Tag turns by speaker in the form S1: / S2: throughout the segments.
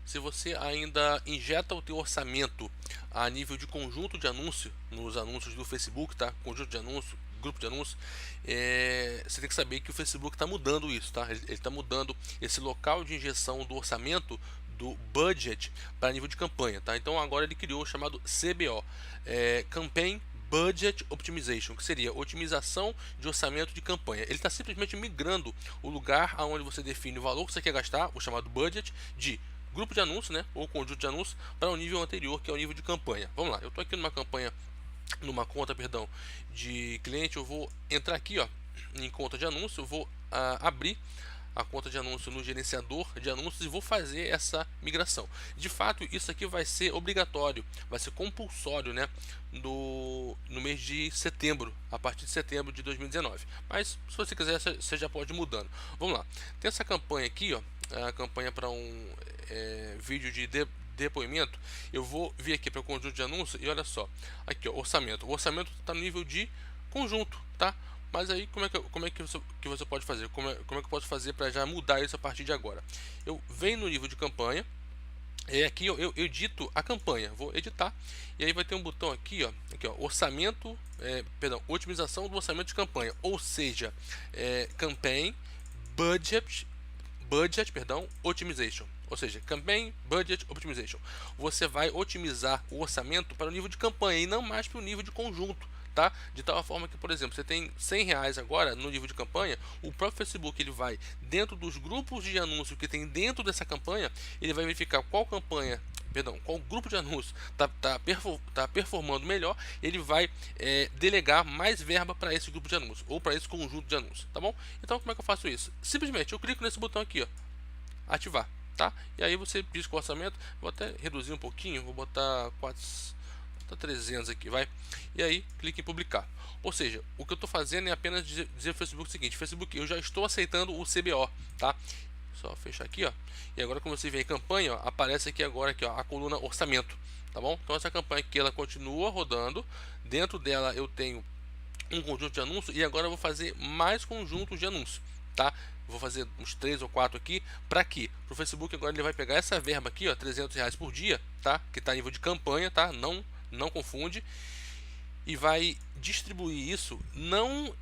S1: se você ainda injeta o teu orçamento a nível de conjunto de anúncio, nos anúncios do Facebook, tá? Conjunto de anúncio, grupo de anúncio, você tem que saber que o Facebook está mudando isso, tá? Ele está mudando esse local de injeção do orçamento do budget para nível de campanha, tá? Então agora ele criou o chamado CBO, Campaign Budget Optimization, que seria otimização de orçamento de campanha. Ele está simplesmente migrando o lugar aonde você define o valor que você quer gastar, o chamado budget, de grupo de anúncio, né, ou conjunto de anúncios, para o nível anterior, que é o nível de campanha. Vamos lá, eu estou aqui numa campanha, numa conta, perdão, de cliente. Eu vou entrar aqui, ó, em conta de anúncio, eu vou abrir a conta de anúncio no gerenciador de anúncios e vou fazer essa migração. De fato, isso aqui vai ser obrigatório, vai ser compulsório, né, no mês de setembro, a partir de setembro de 2019. Mas se você quiser, você já pode ir mudando. Vamos lá, tem essa campanha aqui, ó, a campanha para um vídeo de depoimento. Eu vou vir aqui para o conjunto de anúncios e olha só, aqui ó, orçamento. O orçamento está no nível de conjunto, tá? Mas aí como é que você pode fazer? Como é que eu posso fazer para já mudar isso a partir de agora? Eu venho no nível de campanha, e aqui eu edito a campanha, vou editar, e aí vai ter um botão aqui, ó, orçamento, perdão, otimização do orçamento de campanha, ou seja, campaign budget, perdão, optimization. Ou seja, Campaign Budget Optimization. Você vai otimizar o orçamento para o nível de campanha e não mais para o nível de conjunto, tá? De tal forma que, por exemplo, você tem R$ 100 agora no nível de campanha, o próprio Facebook ele vai dentro dos grupos de anúncio que tem dentro dessa campanha, ele vai verificar qual campanha, perdão, qual grupo de anúncio tá performando melhor. Ele vai delegar mais verba para esse grupo de anúncio ou para esse conjunto de anúncios, tá bom? Então como é que eu faço isso? Simplesmente eu clico nesse botão aqui, ó, ativar, tá? E aí você diz com o orçamento, vou até reduzir um pouquinho, vou botar 300 aqui, vai. E aí clique em publicar. Ou seja, o que eu estou fazendo é apenas dizer ao Facebook o seguinte: Facebook, eu já estou aceitando o CBO, tá? Só fechar aqui, ó. E agora, quando você vem em campanha, ó, aparece aqui agora aqui, ó, a coluna orçamento, tá bom? Então essa campanha aqui ela continua rodando. Dentro dela eu tenho um conjunto de anúncios e agora eu vou fazer mais conjuntos de anúncios, tá? Vou fazer uns 3 ou 4 aqui. Para quê? Para o Facebook agora ele vai pegar essa verba aqui, ó, R$ 300 por dia, tá? Que está a nível de campanha, tá? Não confunde. E vai distribuir isso não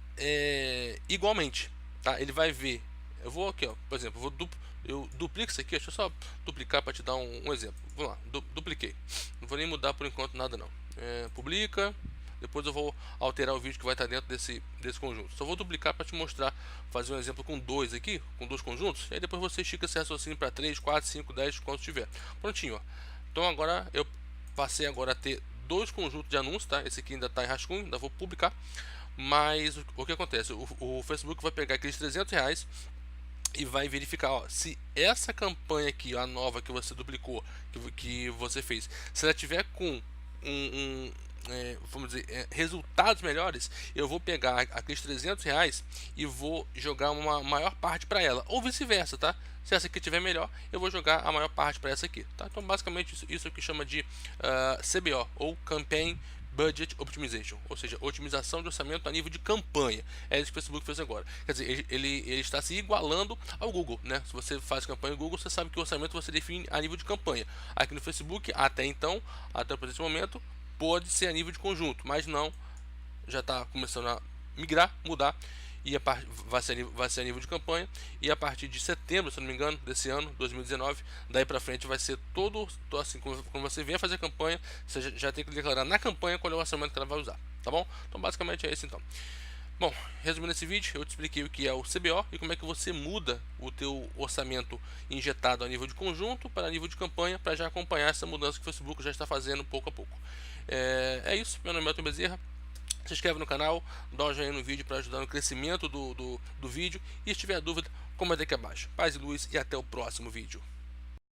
S1: igualmente, tá? Ele vai ver. Eu vou aqui, ó, por exemplo, eu duplico isso aqui. Deixa eu só duplicar para te dar um exemplo. Vamos lá, dupliquei. Não vou nem mudar por enquanto nada não. Publica. Depois eu vou alterar o vídeo que vai estar dentro desse conjunto. Só vou duplicar para te mostrar, fazer um exemplo com dois aqui, com dois conjuntos. E aí depois você estica esse raciocínio para 3, 4, 5, 10, quantos tiver. Prontinho, ó. Então agora eu passei agora a ter dois conjuntos de anúncios, tá? Esse aqui ainda está em rascunho, ainda vou publicar. Mas o que acontece? O Facebook vai pegar aqueles R$ 300 e vai verificar, ó, se essa campanha aqui, ó, a nova que você duplicou, que você fez, se ela tiver com vamos dizer, resultados melhores, eu vou pegar aqueles R$ 300 e vou jogar uma maior parte para ela, ou vice-versa, tá? Se essa aqui tiver melhor, eu vou jogar a maior parte para essa aqui, tá? Então basicamente isso que chama de CBO, ou Campaign Budget Optimization, ou seja, otimização de orçamento a nível de campanha. É isso que o Facebook fez agora. Quer dizer, ele está se igualando ao Google, né? Se você faz campanha no Google, você sabe que o orçamento você define a nível de campanha. Aqui no Facebook, até então, até esse momento, pode ser a nível de conjunto, mas não, já está começando a migrar, mudar, e vai ser a nível de campanha. E a partir de setembro, se não me engano, desse ano, 2019, daí para frente vai ser todo assim, quando você vier fazer campanha, você já tem que declarar na campanha qual é o orçamento que ela vai usar, tá bom? Então basicamente é isso então. Bom, resumindo esse vídeo, eu te expliquei o que é o CBO e como é que você muda o teu orçamento injetado a nível de conjunto para nível de campanha, para já acompanhar essa mudança que o Facebook já está fazendo pouco a pouco. É isso, meu nome é Elton Bezerra. Se inscreve no canal, dá um joinha no vídeo para ajudar no crescimento do vídeo. E se tiver dúvida, comenta aqui abaixo. Paz e luz e até o próximo vídeo.